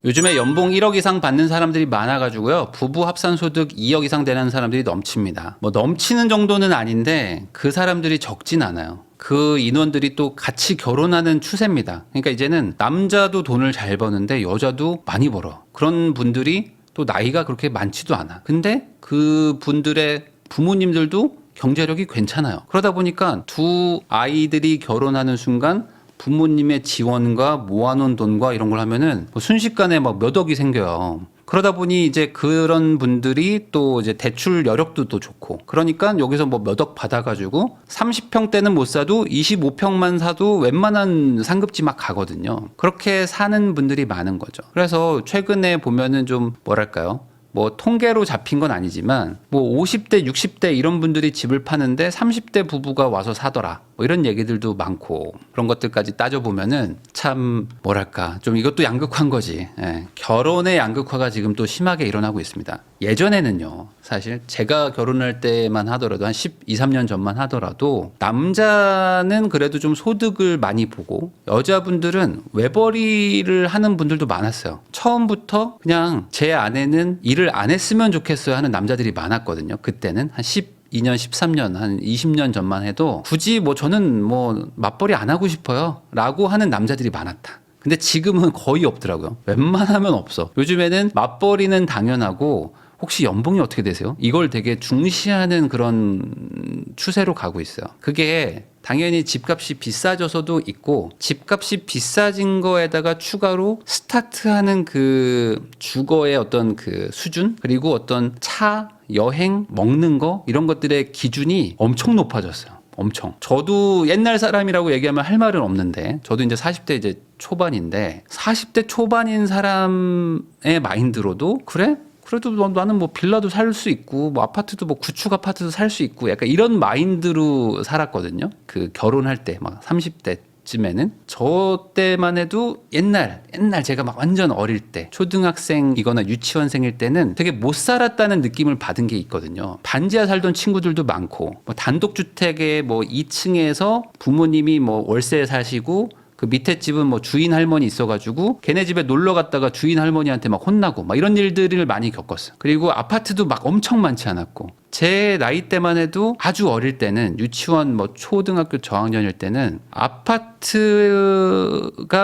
요즘에 연봉 1억 이상 받는 사람들이 많아가지고요. 부부 합산 소득 2억 이상 되는 사람들이 넘칩니다. 뭐 넘치는 정도는 아닌데 그 사람들이 적진 않아요. 그 인원들이 또 같이 결혼하는 추세입니다. 그러니까 이제는 남자도 돈을 잘 버는데 여자도 많이 벌어. 그런 분들이 또 나이가 그렇게 많지도 않아. 근데 그 분들의 부모님들도 경제력이 괜찮아요. 그러다 보니까 두 아이들이 결혼하는 순간 부모님의 지원과 모아놓은 돈과 이런 걸 하면은 뭐 순식간에 막 몇 억이 생겨요. 그러다 보니 이제 그런 분들이 또 이제 대출 여력도 또 좋고, 그러니까 여기서 뭐 몇 억 받아가지고 30평대는 못 사도 25평만 사도 웬만한 상급지 막 가거든요. 그렇게 사는 분들이 많은 거죠. 그래서 최근에 보면은 좀 뭐랄까요? 뭐 통계로 잡힌 건 아니지만 뭐 50대, 60대 이런 분들이 집을 파는데 30대 부부가 와서 사더라. 뭐 이런 얘기들도 많고, 그런 것들까지 따져보면은 참 뭐랄까 좀 이것도 양극화인 거지. 예. 결혼의 양극화가 지금 또 심하게 일어나고 있습니다. 예전에는요, 사실 제가 결혼할 때만 하더라도 한 12, 3년 전만 하더라도 남자는 그래도 좀 소득을 많이 보고 여자분들은 외벌이를 하는 분들도 많았어요. 처음부터 그냥 제 아내는 일을 안 했으면 좋겠어요 하는 남자들이 많았거든요. 그때는 한 12년, 13년, 한 20년 전만 해도 굳이 뭐 저는 뭐 맞벌이 안 하고 싶어요 라고 하는 남자들이 많았다. 근데 지금은 거의 없더라고요. 웬만하면 없어. 요즘에는 맞벌이는 당연하고 혹시 연봉이 어떻게 되세요? 이걸 되게 중시하는 그런 추세로 가고 있어요. 그게 당연히 집값이 비싸져서도 있고, 집값이 비싸진 거에다가 추가로 스타트하는 그 주거의 어떤 그 수준, 그리고 어떤 차, 여행, 먹는 거 이런 것들의 기준이 엄청 높아졌어요. 엄청. 저도 옛날 사람이라고 얘기하면 할 말은 없는데, 저도 이제 40대 이제 초반인데 40대 초반인 사람의 마인드로도 그래? 그래도 나는 뭐 빌라도 살 수 있고 뭐 아파트도 뭐 구축 아파트도 살 수 있고 약간 이런 마인드로 살았거든요. 그 결혼할 때 막 30대쯤에는 저 때만 해도 옛날 제가 막 완전 어릴 때 초등학생이거나 유치원생일 때는 되게 못 살았다는 느낌을 받은 게 있거든요. 반지하 살던 친구들도 많고, 뭐 단독주택에 뭐 2층에서 부모님이 뭐 월세에 사시고 그 밑에 집은 뭐 주인 할머니 있어가지고 걔네 집에 놀러 갔다가 주인 할머니한테 막 혼나고 막 이런 일들을 많이 겪었어요. 그리고 아파트도 막 엄청 많지 않았고, 제 나이 때만 해도 아주 어릴 때는 유치원 뭐 초등학교 저학년일 때는 아파트가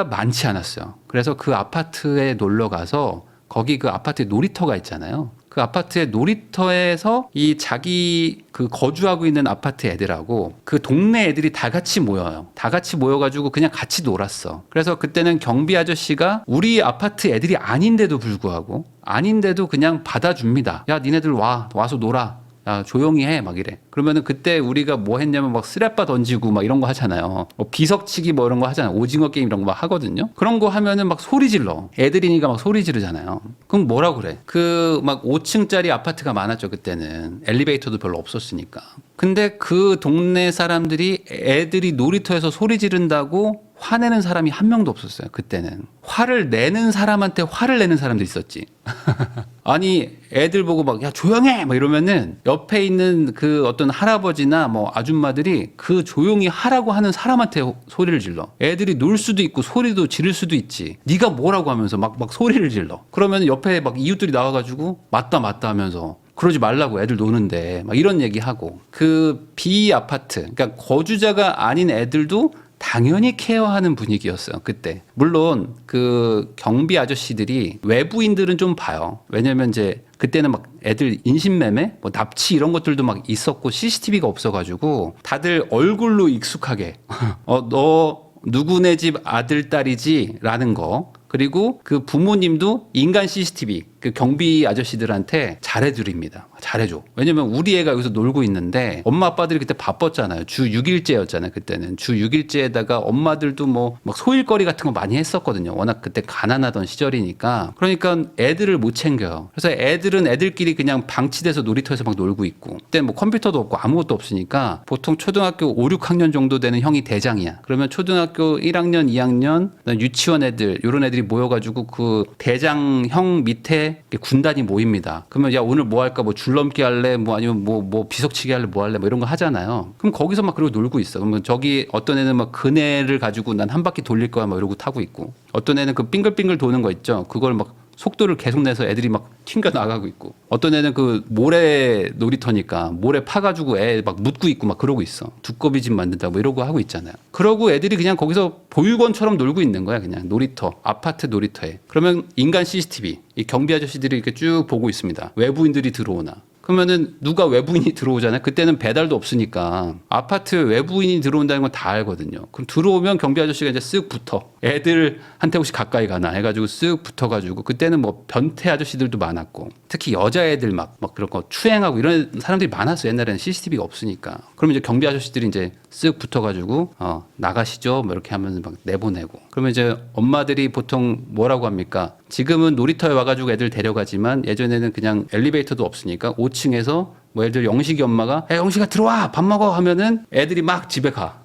많지 않았어요. 그래서 그 아파트에 놀러 가서 거기 그 아파트에 놀이터가 있잖아요. 그 아파트의 놀이터에서 이 자기 그 거주하고 있는 아파트 애들하고 그 동네 애들이 다 같이 모여요. 다 같이 모여가지고 그냥 같이 놀았어. 그래서 그때는 경비 아저씨가 우리 아파트 애들이 아닌데도 불구하고 아닌데도 그냥 받아줍니다. 야, 니네들 와서 놀아. 야, 조용히 해. 막 이래. 그러면은 그때 우리가 뭐 했냐면 막 쓰레빠 던지고 막 이런 거 하잖아요. 뭐 비석치기 뭐 이런 거 하잖아요. 오징어 게임 이런 거 막 하거든요. 그런 거 하면은 막 소리 질러. 애들이니까 막 소리 지르잖아요. 그럼 뭐라 그래? 그 막 5층짜리 아파트가 많았죠. 그때는. 엘리베이터도 별로 없었으니까. 근데 그 동네 사람들이 애들이 놀이터에서 소리 지른다고 화내는 사람이 한 명도 없었어요. 그때는. 화를 내는 사람한테 화를 내는 사람도 있었지. 아니 애들 보고 막 야 조용해 막 이러면은 옆에 있는 그 어떤 할아버지나 뭐 아줌마들이 그 조용히 하라고 하는 사람한테 소리를 질러. 애들이 놀 수도 있고 소리도 지를 수도 있지. 네가 뭐라고 하면서 막 소리를 질러. 그러면 옆에 막 이웃들이 나와가지고 맞다 하면서 그러지 말라고 애들 노는데 막 이런 얘기하고, 그 비 아파트 그러니까 거주자가 아닌 애들도 당연히 케어하는 분위기였어요. 그때. 물론 그 경비 아저씨들이 외부인들은 좀 봐요. 왜냐면 이제 그때는 막 애들 인신매매, 뭐 납치 이런 것들도 막 있었고 CCTV가 없어가지고 다들 얼굴로 익숙하게 너 누구네 집 아들 딸이지 라는 거, 그리고 그 부모님도 인간 CCTV 그 경비 아저씨들한테 잘해드립니다. 잘해줘. 왜냐면 우리 애가 여기서 놀고 있는데 엄마 아빠들이 그때 바빴잖아요. 주 6일제였잖아요. 그때는 주 6일제에다가 엄마들도 뭐 막 소일거리 같은 거 많이 했었거든요. 워낙 그때 가난하던 시절이니까. 그러니까 애들을 못 챙겨요. 그래서 애들은 애들끼리 그냥 방치돼서 놀이터에서 막 놀고 있고, 그때 뭐 컴퓨터도 없고 아무것도 없으니까 보통 초등학교 5, 6학년 정도 되는 형이 대장이야. 그러면 초등학교 1학년, 2학년 유치원 애들 이런 애들이 모여가지고 그 대장 형 밑에 밤에 군단이 모입니다. 그러면 야 오늘 뭐 할까? 뭐 줄넘기 할래? 뭐 아니면 뭐 비석치기 할래? 뭐 할래? 뭐 이런 거 하잖아요. 그럼 거기서 막 그러고 놀고 있어. 그러면 저기 어떤 애는 막 그네를 가지고 난 한 바퀴 돌릴 거야 막 이러고 타고 있고, 어떤 애는 그 빙글빙글 도는 거 있죠. 그걸 막 속도를 계속 내서 애들이 막 튕겨 나가고 있고, 어떤 애는 그 모래 놀이터니까 모래 파가지고 애 막 묻고 있고 막 그러고 있어. 두꺼비 집 만든다고 뭐 이러고 하고 있잖아요. 그러고 애들이 그냥 거기서 보육원처럼 놀고 있는 거야. 그냥 놀이터, 아파트 놀이터에. 그러면 인간 CCTV, 이 경비 아저씨들이 이렇게 쭉 보고 있습니다. 외부인들이 들어오나. 그러면은 누가 외부인이 들어오잖아요. 그때는 배달도 없으니까 아파트 외부인이 들어온다는 건 다 알거든요. 그럼 들어오면 경비 아저씨가 이제 쓱 붙어. 애들한테 혹시 가까이 가나 해가지고 쓱 붙어가지고, 그때는 뭐 변태 아저씨들도 많았고, 특히 여자애들 막 그런 거 추행하고 이런 사람들이 많았어요. 옛날에는 CCTV가 없으니까. 그러면 이제 경비 아저씨들이 이제 쓱 붙어가지고 나가시죠. 뭐 이렇게 하면서 막 내보내고. 그러면 이제 엄마들이 보통 뭐라고 합니까? 지금은 놀이터에 와가지고 애들 데려가지만 예전에는 그냥 엘리베이터도 없으니까 5층에서 뭐 예를 들어 영식이 엄마가 야 영식아 들어와 밥 먹어 하면은 애들이 막 집에 가.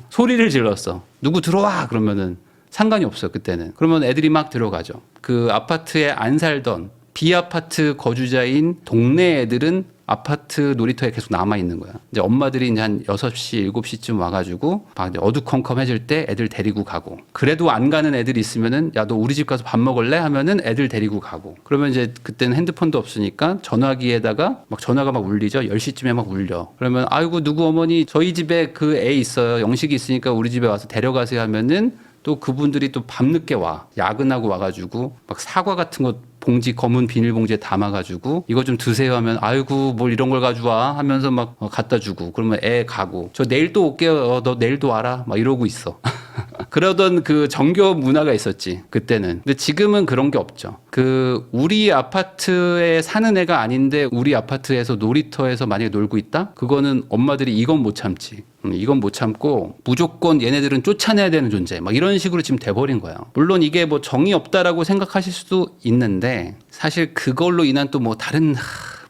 소리를 질렀어. 누구 들어와 그러면은 상관이 없어요. 그때는. 그러면 애들이 막 들어가죠. 그 아파트에 안 살던 비아파트 거주자인 동네 애들은 아파트 놀이터에 계속 남아있는 거야. 이제 엄마들이 이제 한 6시, 7시쯤 와가지고 막 이제 어두컴컴해질 때 애들 데리고 가고, 그래도 안 가는 애들이 있으면은 야, 너 우리 집 가서 밥 먹을래? 하면은 애들 데리고 가고, 그러면 이제 그때는 핸드폰도 없으니까 전화기에다가 막 전화가 막 울리죠. 10시쯤에 막 울려. 그러면 아이고, 누구 어머니 저희 집에 그 애 있어요. 영식이 있으니까 우리 집에 와서 데려가세요 하면은 또 그분들이 또 밤늦게 와. 야근하고 와가지고 막 사과 같은 거 봉지, 검은 비닐봉지에 담아가지고 이거 좀 드세요 하면 아이고 뭘 이런 걸 가져와 하면서 막 갖다 주고, 그러면 애 가고 저 내일 또 올게요. 너 내일도 와라 막 이러고 있어. 그러던 그 정교 문화가 있었지 그때는. 근데 지금은 그런 게 없죠. 그 우리 아파트에 사는 애가 아닌데 우리 아파트에서 놀이터에서 만약에 놀고 있다? 그거는 엄마들이 이건 못 참지. 이건 못 참고 무조건 얘네들은 쫓아내야 되는 존재 막 이런 식으로 지금 돼버린 거야. 물론 이게 뭐 정이 없다라고 생각하실 수도 있는데 사실 그걸로 인한 또 뭐 다른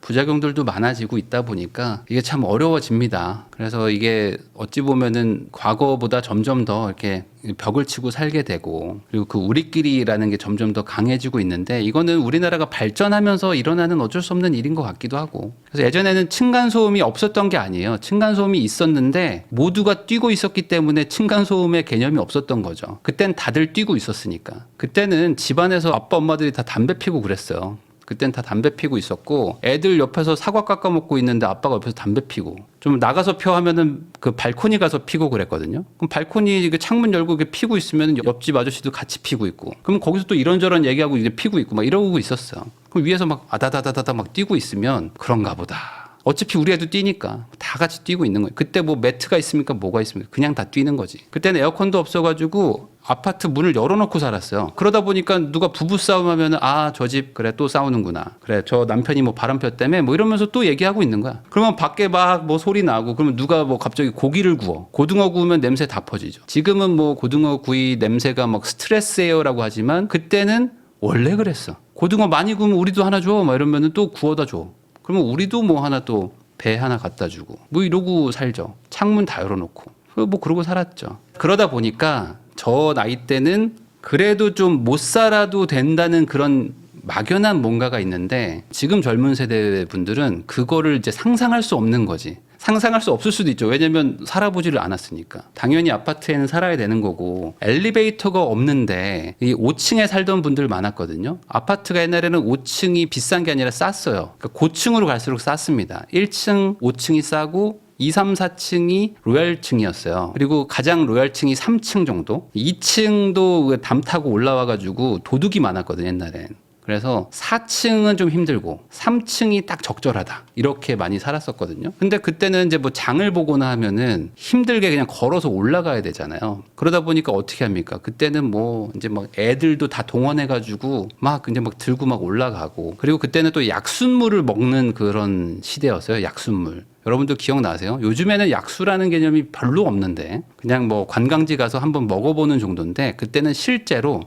부작용들도 많아지고 있다 보니까 이게 참 어려워집니다. 그래서 이게 어찌 보면은 과거보다 점점 더 이렇게 벽을 치고 살게 되고, 그리고 그 우리끼리라는 게 점점 더 강해지고 있는데, 이거는 우리나라가 발전하면서 일어나는 어쩔 수 없는 일인 것 같기도 하고. 그래서 예전에는 층간소음이 없었던 게 아니에요. 층간소음이 있었는데 모두가 뛰고 있었기 때문에 층간소음의 개념이 없었던 거죠. 그땐 다들 뛰고 있었으니까. 그때는 집안에서 아빠 엄마들이 다 담배 피고 그랬어요. 그땐 다 담배 피고 있었고, 애들 옆에서 사과 깎아 먹고 있는데 아빠가 옆에서 담배 피고, 좀 나가서 펴 하면은 그 발코니 가서 피고 그랬거든요. 그럼 발코니 창문 열고 이렇게 피고 있으면 옆집 아저씨도 같이 피고 있고, 그럼 거기서 또 이런저런 얘기하고 이제 피고 있고 막 이러고 있었어요. 그럼 위에서 막 아다다다다다 막 뛰고 있으면 그런가 보다. 어차피 우리 애도 뛰니까 다 같이 뛰고 있는 거예요. 그때 뭐 매트가 있습니까? 뭐가 있습니까? 그냥 다 뛰는 거지. 그때는 에어컨도 없어가지고 아파트 문을 열어놓고 살았어요. 그러다 보니까 누가 부부싸움 하면은 저 집 그래 또 싸우는구나. 그래 저 남편이 뭐 바람폈 때문에 뭐 이러면서 또 얘기하고 있는 거야. 그러면 밖에 막 뭐 소리 나고, 그러면 누가 뭐 갑자기 고기를 구워. 고등어 구우면 냄새 다 퍼지죠. 지금은 뭐 고등어 구이 냄새가 막 스트레스예요라고 하지만 그때는 원래 그랬어. 고등어 많이 구우면 우리도 하나 줘. 막 이러면은 또 구워다 줘. 그러면 우리도 뭐 하나 또 배 하나 갖다 주고 뭐 이러고 살죠. 창문 다 열어놓고 뭐 그러고 살았죠. 그러다 보니까 저 나이 때는 그래도 좀 못 살아도 된다는 그런 막연한 뭔가가 있는데, 지금 젊은 세대 분들은 그거를 이제 상상할 수 없는 거지. 상상할 수 없을 수도 있죠. 왜냐면 살아보지를 않았으니까. 당연히 아파트에는 살아야 되는 거고, 엘리베이터가 없는데 이 5층에 살던 분들 많았거든요. 아파트가 옛날에는 5층이 비싼 게 아니라 쌌어요. 그러니까 고층으로 갈수록 쌌습니다. 1층, 5층이 싸고 2, 3, 4층이 로얄층이었어요. 그리고 가장 로얄층이 3층 정도. 2층도 담 타고 올라와가지고 도둑이 많았거든요, 옛날엔. 그래서 4층은 좀 힘들고 3층이 딱 적절하다, 이렇게 많이 살았었거든요. 근데 그때는 이제 뭐 장을 보거나 하면은 힘들게 그냥 걸어서 올라가야 되잖아요. 그러다 보니까 어떻게 합니까? 그때는 뭐 이제 막 애들도 다 동원해가지고 막 이제 막 들고 막 올라가고, 그리고 그때는 또 약순물을 먹는 그런 시대였어요. 약순물. 여러분도 기억나세요? 요즘에는 약수라는 개념이 별로 없는데 그냥 뭐 관광지 가서 한번 먹어보는 정도인데 그때는 실제로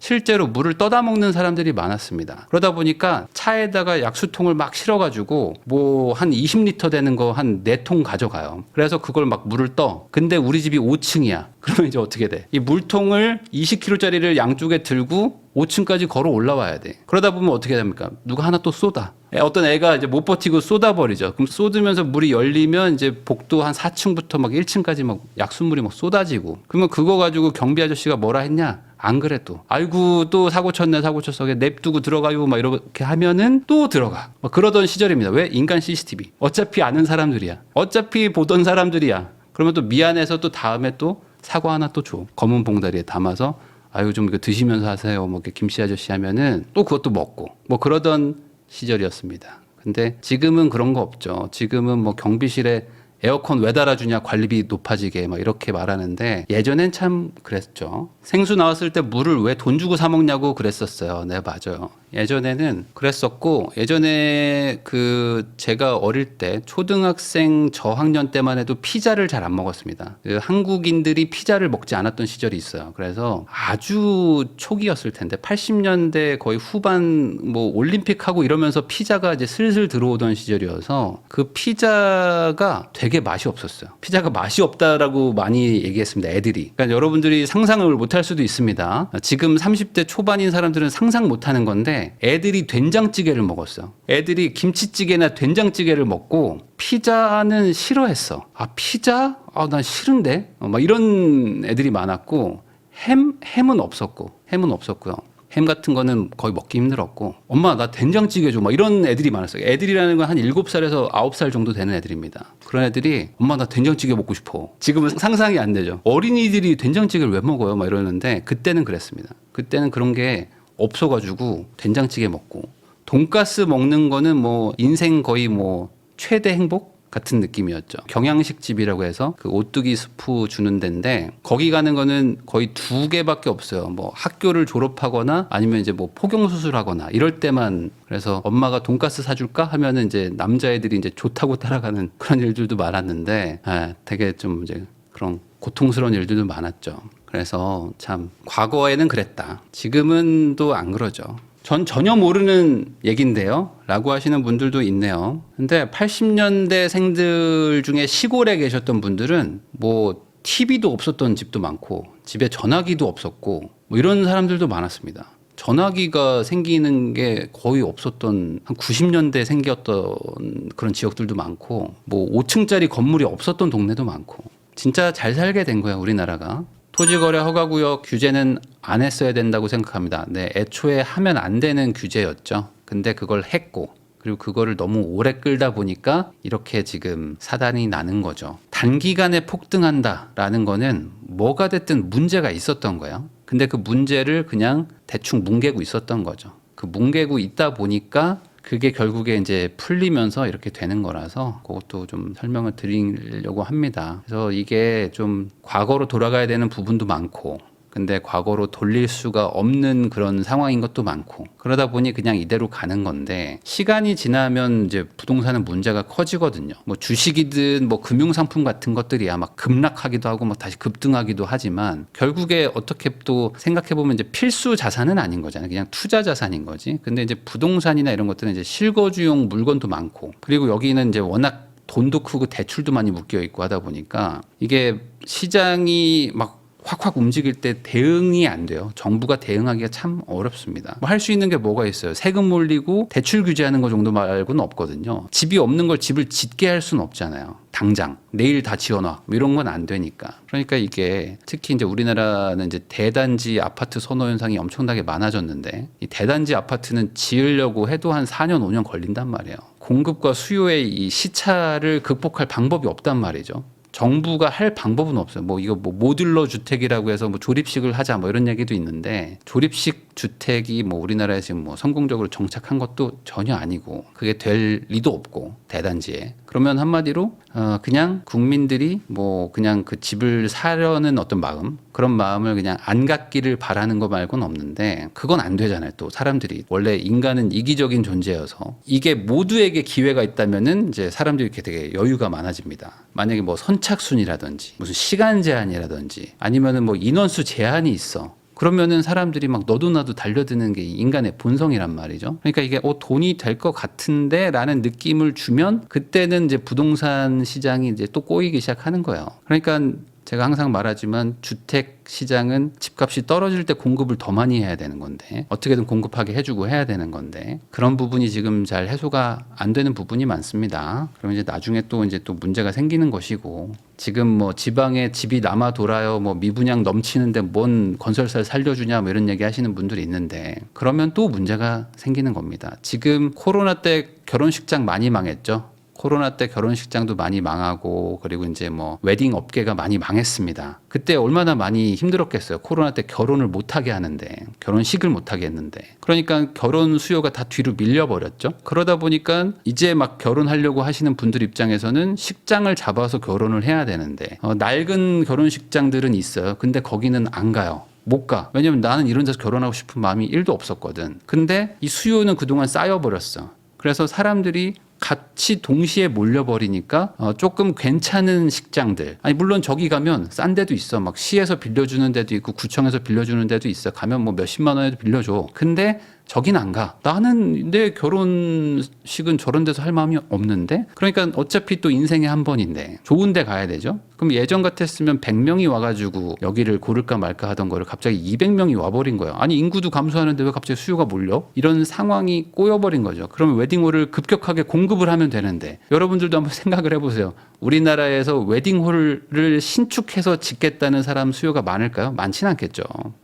물을 떠다 먹는 사람들이 많았습니다. 그러다 보니까 차에다가 약수통을 막 실어가지고 뭐 한 20리터 되는 거 한 4통 가져가요. 그래서 그걸 막 물을 떠. 근데 우리 집이 5층이야. 그러면 이제 어떻게 돼? 이 물통을 20kg짜리를 양쪽에 들고 5층까지 걸어 올라와야 돼. 그러다 보면 어떻게 됩니까? 누가 하나 또 쏟아. 어떤 애가 이제 못 버티고 쏟아버리죠. 그럼 쏟으면서 물이 열리면 이제 복도 한 4층부터 막 1층까지 막 약수물이 막 쏟아지고. 그러면 그거 가지고 경비 아저씨가 뭐라 했냐? 안 그래 또. 아이고 또 사고 쳤네 사고 쳤어. 냅두고 들어가요. 막 이렇게 하면은 또 들어가. 막 그러던 시절입니다. 왜? 인간 CCTV. 어차피 아는 사람들이야. 어차피 보던 사람들이야. 그러면 또 미안해서 또 다음에 또 사과 하나 또 줘. 검은 봉다리에 담아서 아유 좀 이거 드시면서 하세요. 뭐 이렇게 김씨 아저씨 하면은 또 그것도 먹고 뭐 그러던 시절이었습니다. 근데 지금은 그런 거 없죠. 지금은 뭐 경비실에 에어컨 왜 달아주냐 관리비 높아지게 막 이렇게 말하는데 예전엔 참 그랬죠. 생수 나왔을 때 물을 왜 돈 주고 사 먹냐고 그랬었어요. 네, 맞아요. 예전에는 그랬었고 예전에 그 제가 어릴 때 초등학생 저학년 때만 해도 피자를 잘 안 먹었습니다. 그 한국인들이 피자를 먹지 않았던 시절이 있어요. 그래서 아주 초기였을 텐데 80년대 거의 후반 뭐 올림픽하고 이러면서 피자가 이제 슬슬 들어오던 시절이어서 그 피자가 되게 맛이 없었어요. 피자가 맛이 없다라고 많이 얘기했습니다. 애들이. 그러니까 여러분들이 상상을 못할 수도 있습니다. 지금 30대 초반인 사람들은 상상 못하는 건데 애들이 된장찌개를 먹었어. 애들이 김치찌개나 된장찌개를 먹고 피자는 싫어했어. 아 피자? 아 난 싫은데? 막 이런 애들이 많았고 햄은 없었고 햄은 없었고요. 햄 같은 거는 거의 먹기 힘들었고 엄마 나 된장찌개 줘 막 이런 애들이 많았어요. 애들이라는 건 한 7살에서 9살 정도 되는 애들입니다. 그런 애들이 엄마 나 된장찌개 먹고 싶어. 지금은 상상이 안 되죠. 어린이들이 된장찌개를 왜 먹어요? 막 이러는데 그때는 그랬습니다. 그때는 그런 게 없어가지고 된장찌개 먹고 돈가스 먹는 거는 뭐 인생 거의 뭐 최대 행복? 같은 느낌이었죠. 경양식 집이라고 해서 그 오뚜기 스프 주는 데인데 거기 가는 거는 거의 2개밖에 없어요. 뭐 학교를 졸업하거나 아니면 이제 뭐 포경 수술하거나 이럴 때만 그래서 엄마가 돈가스 사줄까 하면은 이제 남자애들이 이제 좋다고 따라가는 그런 일들도 많았는데 되게 좀 이제 그런 고통스러운 일들도 많았죠. 그래서 참 과거에는 그랬다. 지금은 또 안 그러죠. 전 전혀 모르는 얘긴데요 라고 하시는 분들도 있네요. 근데 80년대 생들 중에 시골에 계셨던 분들은 뭐 TV도 없었던 집도 많고 집에 전화기도 없었고 뭐 이런 사람들도 많았습니다. 전화기가 생기는 게 거의 없었던 한 90년대에 생겼던 그런 지역들도 많고 뭐 5층짜리 건물이 없었던 동네도 많고 진짜 잘 살게 된 거예요 우리나라가. 토지거래 허가구역 규제는 안 했어야 된다고 생각합니다. 네, 애초에 하면 안 되는 규제였죠. 근데 그걸 했고 그리고 그거를 너무 오래 끌다 보니까 이렇게 지금 사단이 나는 거죠. 단기간에 폭등한다라는 거는 뭐가 됐든 문제가 있었던 거예요. 근데 그 문제를 그냥 대충 뭉개고 있었던 거죠. 그 뭉개고 있다 보니까 그게 결국에 이제 풀리면서 이렇게 되는 거라서 그것도 좀 설명을 드리려고 합니다. 그래서 이게 좀 과거로 돌아가야 되는 부분도 많고 근데 과거로 돌릴 수가 없는 그런 상황인 것도 많고 그러다 보니 그냥 이대로 가는 건데 시간이 지나면 이제 부동산은 문제가 커지거든요. 뭐 주식이든 뭐 금융상품 같은 것들이야 막 급락하기도 하고 막 다시 급등하기도 하지만 결국에 어떻게 또 생각해보면 이제 필수 자산은 아닌 거잖아요. 그냥 투자 자산인 거지. 근데 이제 부동산이나 이런 것들은 이제 실거주용 물건도 많고 그리고 여기는 이제 워낙 돈도 크고 대출도 많이 묶여 있고 하다 보니까 이게 시장이 막 확확 움직일 때 대응이 안 돼요. 정부가 대응하기가 참 어렵습니다. 뭐 할 수 있는 게 뭐가 있어요? 세금 올리고 대출 규제하는 거 정도 말고는 없거든요. 집이 없는 걸 집을 짓게 할 수는 없잖아요. 당장 내일 다 지어놔 뭐 이런 건 안 되니까. 그러니까 이게 특히 이제 우리나라는 이제 대단지 아파트 선호 현상이 엄청나게 많아졌는데 이 대단지 아파트는 지으려고 해도 한 4년 5년 걸린단 말이에요. 공급과 수요의 이 시차를 극복할 방법이 없단 말이죠. 정부가 할 방법은 없어요. 뭐 이거 뭐 모듈러 주택이라고 해서 뭐 조립식을 하자 뭐 이런 얘기도 있는데 조립식 주택이 뭐 우리나라에 지금 뭐 성공적으로 정착한 것도 전혀 아니고 그게 될 리도 없고 대단지에. 그러면 한마디로 그냥 국민들이 뭐 그냥 그 집을 사려는 어떤 마음, 그런 마음을 그냥 안 갖기를 바라는 거 말고는 없는데 그건 안 되잖아요. 또 사람들이 원래 인간은 이기적인 존재여서 이게 모두에게 기회가 있다면은 이제 사람들이 이렇게 되게 여유가 많아집니다. 만약에 뭐 선착순이라든지 무슨 시간 제한이라든지 아니면은 뭐 인원수 제한이 있어. 그러면은 사람들이 막 너도 나도 달려드는 게 인간의 본성이란 말이죠. 그러니까 이게 돈이 될 것 같은데 라는 느낌을 주면 그때는 이제 부동산 시장이 이제 또 꼬이기 시작하는 거예요. 그러니까 제가 항상 말하지만 주택 시장은 집값이 떨어질 때 공급을 더 많이 해야 되는 건데 어떻게든 공급하게 해주고 해야 되는 건데 그런 부분이 지금 잘 해소가 안 되는 부분이 많습니다. 그러면 이제 나중에 또 이제 또 문제가 생기는 것이고 지금 뭐 지방에 집이 남아 돌아요 뭐 미분양 넘치는데 뭔 건설사를 살려주냐 뭐 이런 얘기 하시는 분들이 있는데 그러면 또 문제가 생기는 겁니다. 지금 코로나 때 결혼식장 많이 망했죠. 코로나 때 결혼식장도 많이 망하고 그리고 이제 뭐 웨딩 업계가 많이 망했습니다. 그때 얼마나 많이 힘들었겠어요. 코로나 때 결혼을 못하게 하는데 결혼식을 못하게 했는데 그러니까 결혼 수요가 다 뒤로 밀려버렸죠. 그러다 보니까 이제 막 결혼하려고 하시는 분들 입장에서는 식장을 잡아서 결혼을 해야 되는데 낡은 결혼식장들은 있어요. 근데 거기는 안 가요. 못 가. 왜냐면 나는 이런 데서 결혼하고 싶은 마음이 1도 없었거든. 근데 이 수요는 그동안 쌓여버렸어. 그래서 사람들이 같이 동시에 몰려버리니까 조금 괜찮은 식장들 아니 물론 저기 가면 싼 데도 있어 막 시에서 빌려주는 데도 있고 구청에서 빌려주는 데도 있어 가면 뭐 몇십만 원에도 빌려줘 근데 저긴 안 가. 나는 내 결혼식은 저런 데서 할 마음이 없는데 그러니까 어차피 또 인생에 한 번인데 좋은 데 가야 되죠. 그럼 예전 같았으면 100명이 와가지고 여기를 고를까 말까 하던 거를 갑자기 200명이 와버린 거예요. 아니 인구도 감소하는데 왜 갑자기 수요가 몰려? 이런 상황이 꼬여버린 거죠. 그러면 웨딩홀을 급격하게 공급을 하면 되는데 여러분들도 한번 생각을 해보세요. 우리나라에서 웨딩홀을 신축해서 짓겠다는 사람 수요가 많을까요? 많지는 않겠죠.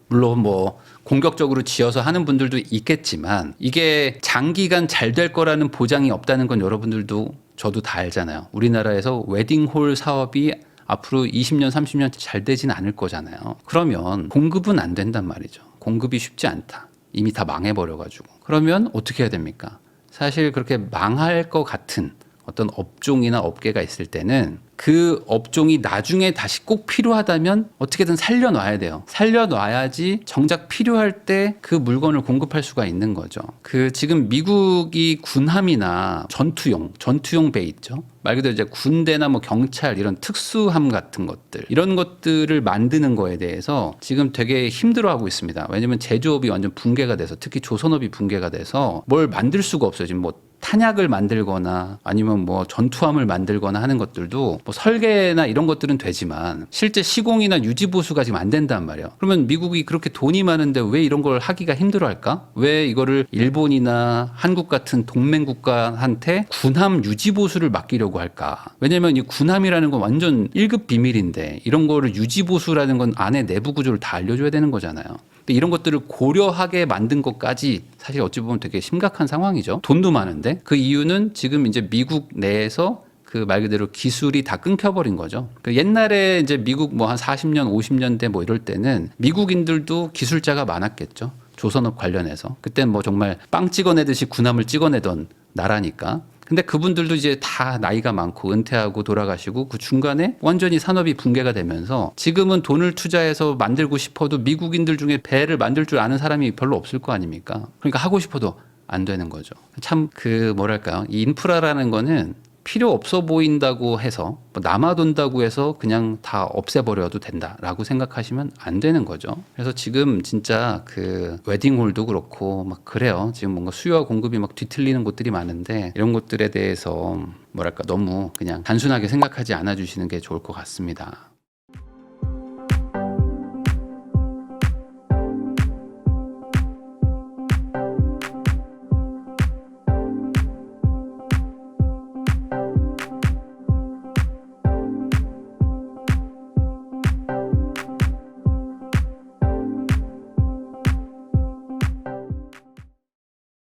물론 뭐 공격적으로 지어서 하는 분들도 있겠지만 이게 장기간 잘 될 거라는 보장이 없다는 건 여러분들도 저도 다 알잖아요. 우리나라에서 웨딩홀 사업이 앞으로 20년, 30년 잘 되진 않을 거잖아요. 그러면 공급은 안 된단 말이죠. 공급이 쉽지 않다. 이미 다 망해버려가지고. 그러면 어떻게 해야 됩니까? 사실 그렇게 망할 것 같은 어떤 업종이나 업계가 있을 때는 그 업종이 나중에 다시 꼭 필요하다면 어떻게든 살려놔야 돼요. 살려놔야지 정작 필요할 때 그 물건을 공급할 수가 있는 거죠. 그 지금 미국이 군함이나 전투용 배 있죠. 말 그대로 이제 군대나 뭐 경찰 이런 특수함 같은 것들 이런 것들을 만드는 거에 대해서 지금 되게 힘들어하고 있습니다. 왜냐하면 제조업이 완전 붕괴가 돼서 특히 조선업이 붕괴가 돼서 뭘 만들 수가 없어요. 지금 뭐 탄약을 만들거나 아니면 뭐 전투함을 만들거나 하는 것들도 뭐 설계나 이런 것들은 되지만 실제 시공이나 유지 보수가 지금 안 된단 말이에요. 그러면 미국이 그렇게 돈이 많은데 왜 이런 걸 하기가 힘들어할까? 왜 이거를 일본이나 한국 같은 동맹 국가한테 군함 유지 보수를 맡기려고 할까? 왜냐하면 이 군함이라는 건 완전 1급 비밀인데 이런 거를 유지 보수라는 건 안에 내부 구조를 다 알려줘야 되는 거잖아요. 이런 것들을 고려하게 만든 것까지 사실 어찌 보면 되게 심각한 상황이죠. 돈도 많은데 그 이유는 지금 이제 미국 내에서 그 말 그대로 기술이 다 끊겨버린 거죠. 그 옛날에 이제 미국 뭐 한 40년, 50년대 뭐 이럴 때는 미국인들도 기술자가 많았겠죠. 조선업 관련해서. 그때는 뭐 정말 빵 찍어내듯이 군함을 찍어내던 나라니까. 근데 그분들도 이제 다 나이가 많고 은퇴하고 돌아가시고 그 중간에 완전히 산업이 붕괴가 되면서 지금은 돈을 투자해서 만들고 싶어도 미국인들 중에 배를 만들 줄 아는 사람이 별로 없을 거 아닙니까? 그러니까 하고 싶어도 안 되는 거죠. 참 그 뭐랄까요? 이 인프라라는 거는 필요 없어 보인다고 해서 뭐 남아돈다고 해서 그냥 다 없애버려도 된다라고 생각하시면 안 되는 거죠. 그래서 지금 진짜 그 웨딩홀도 그렇고 막 그래요. 지금 뭔가 수요와 공급이 막 뒤틀리는 곳들이 많은데 이런 것들에 대해서 뭐랄까 너무 그냥 단순하게 생각하지 않아 주시는 게 좋을 것 같습니다.